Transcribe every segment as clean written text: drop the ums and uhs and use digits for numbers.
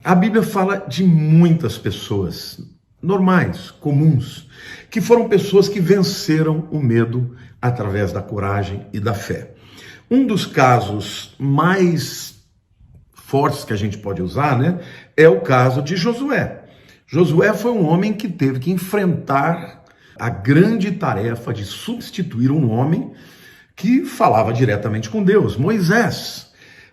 A Bíblia fala de muitas pessoas normais, comuns, que foram pessoas que venceram o medo através da coragem e da fé. Um dos casos mais fortes que a gente pode usar, é o caso de Josué. Josué foi um homem que teve que enfrentar a grande tarefa de substituir um homem que falava diretamente com Deus, Moisés,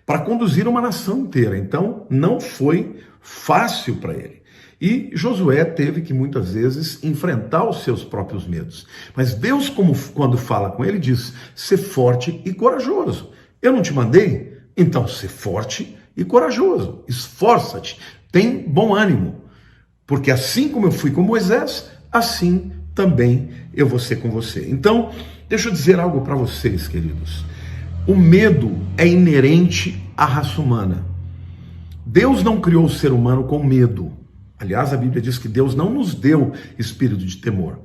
para conduzir uma nação inteira. Então, não foi fácil para ele. E Josué teve que muitas vezes enfrentar os seus próprios medos. Mas Deus, quando fala com ele, diz: ser forte e corajoso. Eu não te mandei? Então, ser forte e corajoso. Esforça-te, tem bom ânimo. Porque assim como eu fui com Moisés, assim também eu vou ser com você. Então, deixa eu dizer algo para vocês, queridos. O medo é inerente à raça humana. Deus não criou o ser humano com medo. Aliás, a Bíblia diz que Deus não nos deu espírito de temor.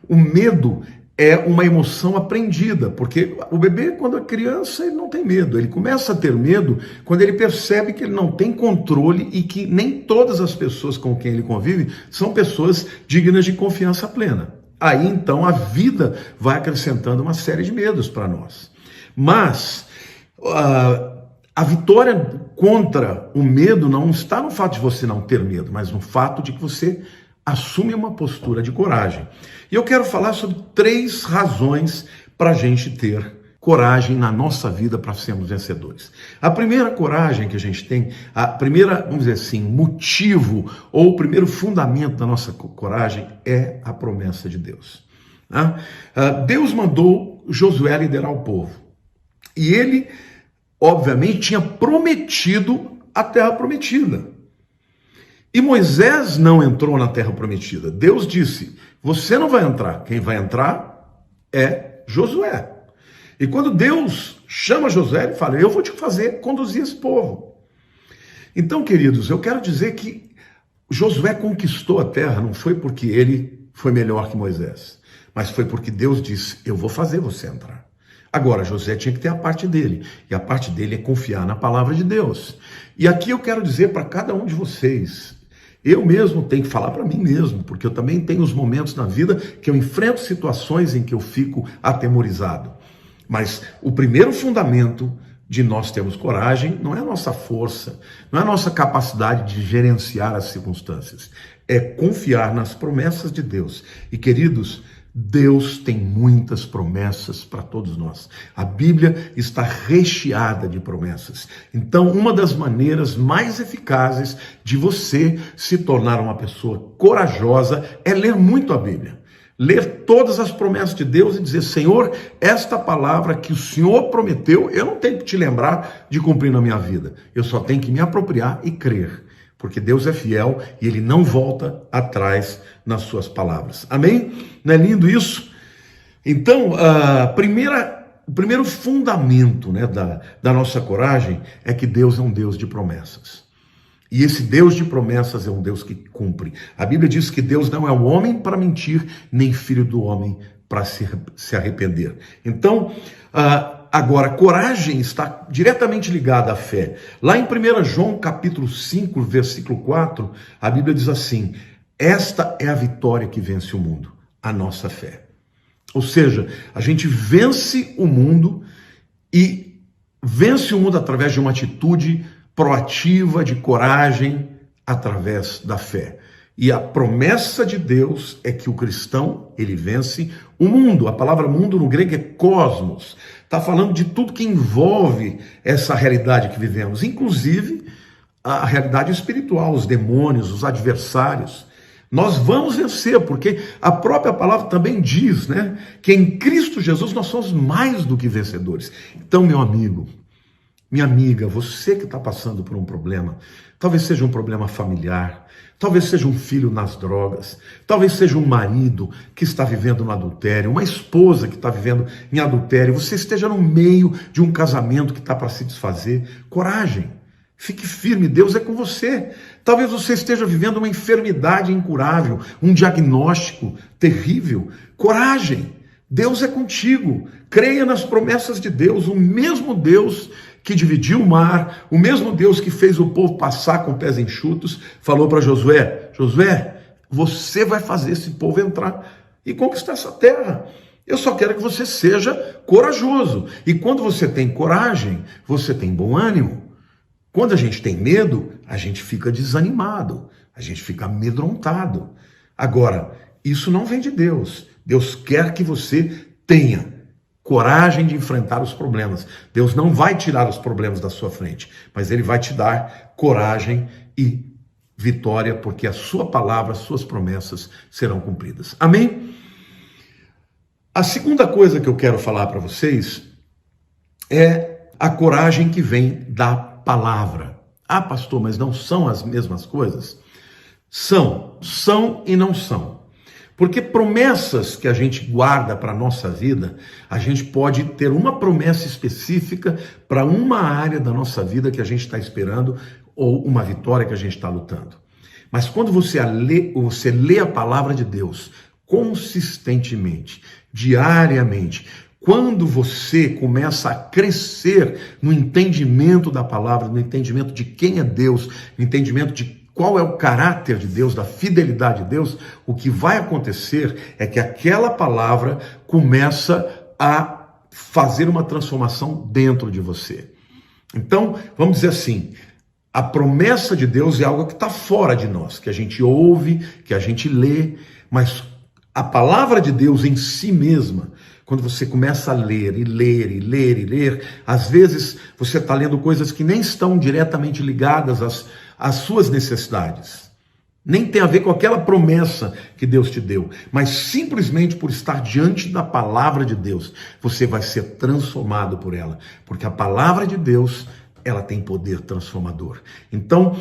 O medo é uma emoção aprendida, porque o bebê, quando é criança, ele não tem medo. Ele começa a ter medo quando ele percebe que ele não tem controle e que nem todas as pessoas com quem ele convive são pessoas dignas de confiança plena. Aí, então, a vida vai acrescentando uma série de medos para nós. Mas a vitória contra o medo não está no fato de você não ter medo, mas no fato de que você assume uma postura de coragem. E eu quero falar sobre 3 razões para a gente ter coragem na nossa vida para sermos vencedores. A primeira coragem que a gente tem, a primeira, vamos dizer assim, motivo ou o primeiro fundamento da nossa coragem é a promessa de Deus. Deus mandou Josué liderar o povo. E ele, obviamente, tinha prometido a terra prometida. E Moisés não entrou na terra prometida. Deus disse: você não vai entrar. Quem vai entrar é Josué. E quando Deus chama Josué, ele fala: eu vou te fazer conduzir esse povo. Então, queridos, eu quero dizer que Josué conquistou a terra, não foi porque ele foi melhor que Moisés, mas foi porque Deus disse: eu vou fazer você entrar. Agora, Josué tinha que ter a parte dele, e a parte dele é confiar na palavra de Deus. E aqui eu quero dizer para cada um de vocês, eu mesmo tenho que falar para mim mesmo, porque eu também tenho os momentos na vida que eu enfrento situações em que eu fico atemorizado. Mas o primeiro fundamento de nós termos coragem não é a nossa força, não é a nossa capacidade de gerenciar as circunstâncias, é confiar nas promessas de Deus. E, queridos, Deus tem muitas promessas para todos nós. A Bíblia está recheada de promessas. Então, uma das maneiras mais eficazes de você se tornar uma pessoa corajosa é ler muito a Bíblia. Ler todas as promessas de Deus e dizer: Senhor, esta palavra que o Senhor prometeu, eu não tenho que te lembrar de cumprir na minha vida. Eu só tenho que me apropriar e crer. Porque Deus é fiel e Ele não volta atrás nas suas palavras. Amém? Não é lindo isso? Então, o primeiro fundamento da nossa coragem é que Deus é um Deus de promessas. E esse Deus de promessas é um Deus que cumpre. A Bíblia diz que Deus não é o homem para mentir, nem filho do homem para se arrepender. Então, agora, coragem está diretamente ligada à fé. Lá em 1 João capítulo 5, versículo 4, a Bíblia diz assim: esta é a vitória que vence o mundo, a nossa fé. Ou seja, a gente vence o mundo e vence o mundo através de uma atitude proativa, de coragem, através da fé. E a promessa de Deus é que o cristão, ele vence o mundo. A palavra mundo no grego é cosmos. Está falando de tudo que envolve essa realidade que vivemos, inclusive a realidade espiritual, os demônios, os adversários. Nós vamos vencer, porque a própria palavra também diz, que em Cristo Jesus nós somos mais do que vencedores. Então, meu amigo, minha amiga, você que está passando por um problema, talvez seja um problema familiar, talvez seja um filho nas drogas, talvez seja um marido que está vivendo no adultério, uma esposa que está vivendo em adultério, você esteja no meio de um casamento que está para se desfazer. Coragem, fique firme, Deus é com você. Talvez você esteja vivendo uma enfermidade incurável, um diagnóstico terrível. Coragem, Deus é contigo. Creia nas promessas de Deus, o mesmo Deus que dividiu o mar, o mesmo Deus que fez o povo passar com pés enxutos, falou para Josué: Josué, você vai fazer esse povo entrar e conquistar essa terra. Eu só quero que você seja corajoso. E quando você tem coragem, você tem bom ânimo. Quando a gente tem medo, a gente fica desanimado, a gente fica amedrontado. Agora, isso não vem de Deus. Deus quer que você tenha coragem de enfrentar os problemas. Deus não vai tirar os problemas da sua frente, mas Ele vai te dar coragem e vitória, porque a sua palavra, as suas promessas serão cumpridas. Amém? A segunda coisa que eu quero falar para vocês é a coragem que vem da palavra. Ah, pastor, mas não são as mesmas coisas? São e não são. Porque promessas que a gente guarda para a nossa vida, a gente pode ter uma promessa específica para uma área da nossa vida que a gente está esperando, ou uma vitória que a gente está lutando. Mas quando você lê a palavra de Deus consistentemente, diariamente, quando você começa a crescer no entendimento da palavra, no entendimento de quem é Deus, no entendimento de qual é o caráter de Deus, da fidelidade de Deus, o que vai acontecer é que aquela palavra começa a fazer uma transformação dentro de você. Então, vamos dizer assim, a promessa de Deus é algo que está fora de nós, que a gente ouve, que a gente lê, mas a palavra de Deus em si mesma, quando você começa a ler, às vezes você está lendo coisas que nem estão diretamente ligadas às suas necessidades. Nem tem a ver com aquela promessa que Deus te deu, mas simplesmente por estar diante da palavra de Deus, você vai ser transformado por ela, porque a palavra de Deus, ela tem poder transformador. Então,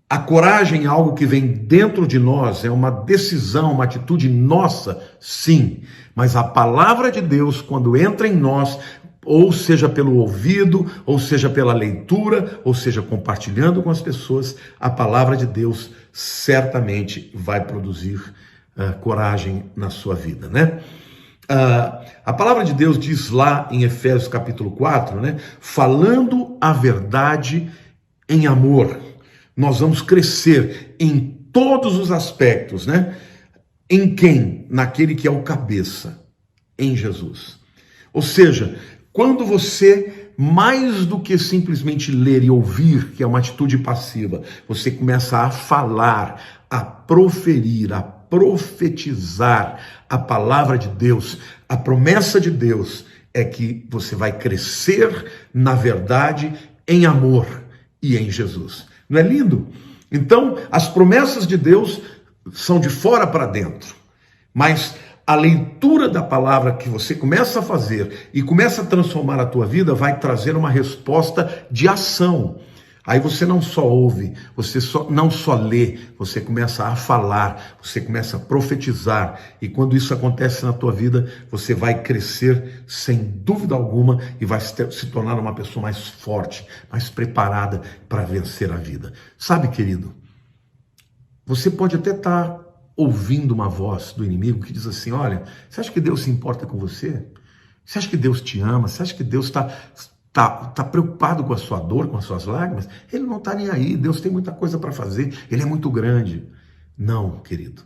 a coragem é algo que vem dentro de nós, é uma decisão, uma atitude nossa, sim. Mas a palavra de Deus, quando entra em nós, ou seja pelo ouvido, ou seja pela leitura, ou seja compartilhando com as pessoas, a palavra de Deus certamente vai produzir coragem na sua vida, né? A palavra de Deus diz lá em Efésios capítulo 4, né? Falando a verdade em amor. Nós vamos crescer em todos os aspectos, né? Em quem? Naquele que é o cabeça, em Jesus. Ou seja, quando você, mais do que simplesmente ler e ouvir, que é uma atitude passiva, você começa a falar, a proferir, a profetizar a palavra de Deus, a promessa de Deus é que você vai crescer na verdade, em amor e em Jesus. Não é lindo? Então, as promessas de Deus são de fora para dentro, mas a leitura da palavra que você começa a fazer e começa a transformar a tua vida vai trazer uma resposta de ação. Aí você não só ouve, você não só lê, você começa a falar, você começa a profetizar. E quando isso acontece na tua vida, você vai crescer sem dúvida alguma e vai se tornar uma pessoa mais forte, mais preparada para vencer a vida. Sabe, querido, você pode até estar ouvindo uma voz do inimigo que diz assim: olha, você acha que Deus se importa com você? Você acha que Deus te ama? Você acha que Deus está preocupado com a sua dor, com as suas lágrimas? Ele não está nem aí, Deus tem muita coisa para fazer, Ele é muito grande. Não, querido,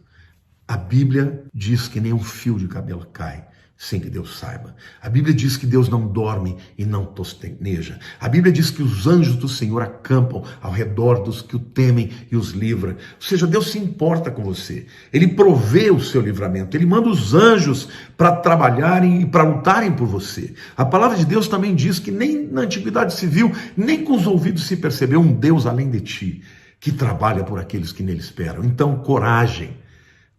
a Bíblia diz que nem um fio de cabelo cai sem que Deus saiba. A Bíblia diz que Deus não dorme e não tosteneja. A Bíblia diz que os anjos do Senhor acampam ao redor dos que o temem e os livra. Ou seja, Deus se importa com você. Ele provê o seu livramento. Ele manda os anjos para trabalharem e para lutarem por você. A palavra de Deus também diz que nem na antiguidade se viu, nem com os ouvidos se percebeu um Deus além de ti, que trabalha por aqueles que nele esperam. Então, coragem.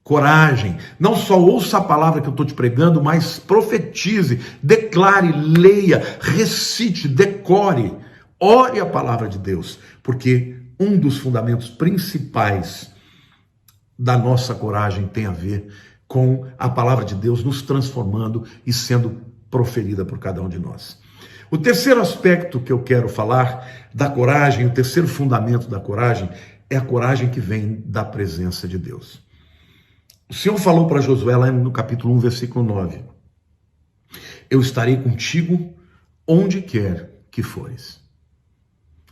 Coragem, não só ouça a palavra que eu estou te pregando, mas profetize, declare, leia, recite, decore, ore a palavra de Deus, porque um dos fundamentos principais da nossa coragem tem a ver com a palavra de Deus nos transformando e sendo proferida por cada um de nós. O terceiro aspecto que eu quero falar da coragem, o terceiro fundamento da coragem, é a coragem que vem da presença de Deus. O Senhor falou para Josué lá no capítulo 1, versículo 9. Eu estarei contigo onde quer que fores.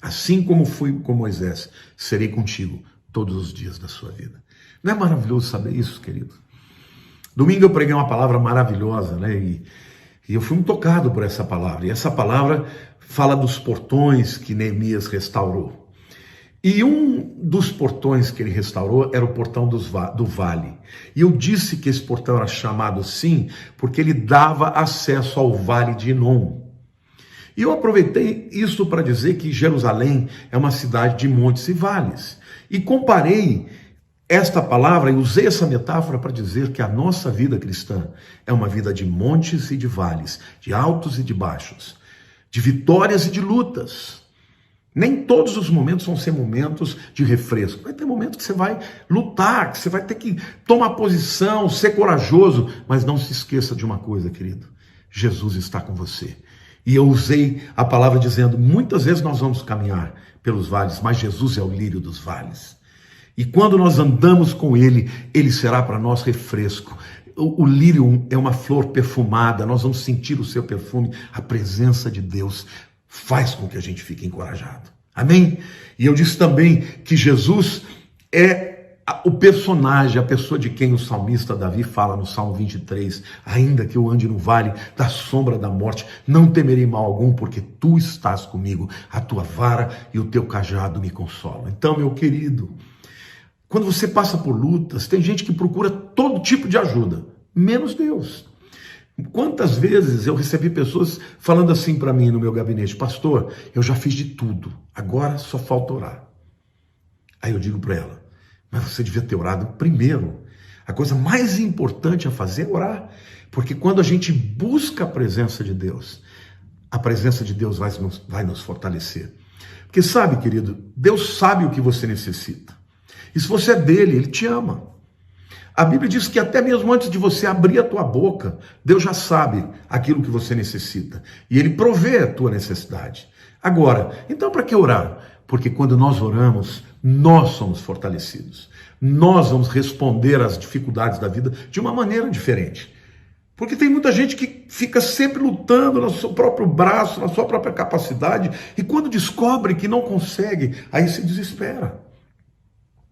Assim como fui com Moisés, serei contigo todos os dias da sua vida. Não é maravilhoso saber isso, querido? Domingo eu preguei uma palavra maravilhosa, né? E eu fui muito tocado por essa palavra. E essa palavra fala dos portões que Neemias restaurou. E um dos portões que ele restaurou era o portão do vale. E eu disse que esse portão era chamado assim porque ele dava acesso ao vale de Inom. E eu aproveitei isso para dizer que Jerusalém é uma cidade de montes e vales. E comparei esta palavra e usei essa metáfora para dizer que a nossa vida cristã é uma vida de montes e de vales, de altos e de baixos, de vitórias e de lutas. Nem todos os momentos vão ser momentos de refresco. Vai ter momentos que você vai lutar, que você vai ter que tomar posição, ser corajoso. Mas não se esqueça de uma coisa, querido. Jesus está com você. E eu usei a palavra dizendo, muitas vezes nós vamos caminhar pelos vales, mas Jesus é o lírio dos vales. E quando nós andamos com Ele, Ele será para nós refresco. O lírio é uma flor perfumada, nós vamos sentir o seu perfume. A presença de Deus faz com que a gente fique encorajado. Amém? E eu disse também que Jesus é o personagem, a pessoa de quem o salmista Davi fala no Salmo 23. Ainda que eu ande no vale da sombra da morte, não temerei mal algum, porque tu estás comigo. A tua vara e o teu cajado me consolam. Então, meu querido, quando você passa por lutas, tem gente que procura todo tipo de ajuda, menos Deus. Quantas vezes eu recebi pessoas falando assim para mim no meu gabinete, pastor, eu já fiz de tudo, agora só falta orar. Aí eu digo para ela, mas você devia ter orado primeiro. A coisa mais importante a fazer é orar, porque quando a gente busca a presença de Deus, a presença de Deus vai nos fortalecer. Porque sabe, querido, Deus sabe o que você necessita. E se você é dele, ele te ama. A Bíblia diz que até mesmo antes de você abrir a tua boca, Deus já sabe aquilo que você necessita. E Ele provê a tua necessidade. Agora, então para que orar? Porque quando nós oramos, nós somos fortalecidos. Nós vamos responder às dificuldades da vida de uma maneira diferente. Porque tem muita gente que fica sempre lutando no seu próprio braço, na sua própria capacidade, e quando descobre que não consegue, aí se desespera.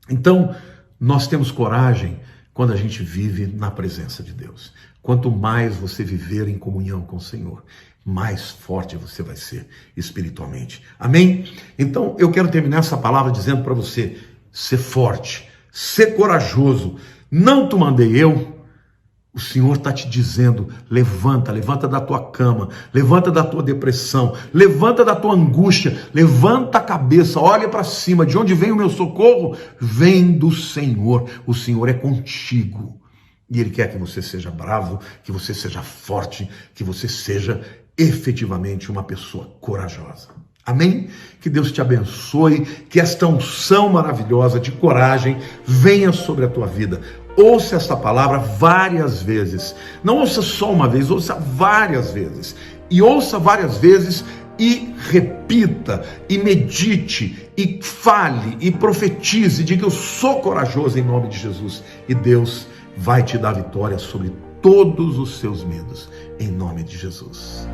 Então, nós temos coragem quando a gente vive na presença de Deus. Quanto mais você viver em comunhão com o Senhor, mais forte você vai ser espiritualmente. Amém? Então, eu quero terminar essa palavra dizendo para você, ser forte, ser corajoso. Não te mandei eu. O Senhor está te dizendo, levanta da tua cama, levanta da tua depressão, levanta da tua angústia, levanta a cabeça, olha para cima, de onde vem o meu socorro? Vem do Senhor, o Senhor é contigo. E Ele quer que você seja bravo, que você seja forte, que você seja efetivamente uma pessoa corajosa. Amém? Que Deus te abençoe, que esta unção maravilhosa de coragem venha sobre a tua vida. Ouça esta palavra várias vezes. Não ouça só uma vez, ouça várias vezes. E ouça várias vezes e repita, e medite, e fale, e profetize, diga eu sou corajoso em nome de Jesus. E Deus vai te dar vitória sobre todos os seus medos, em nome de Jesus.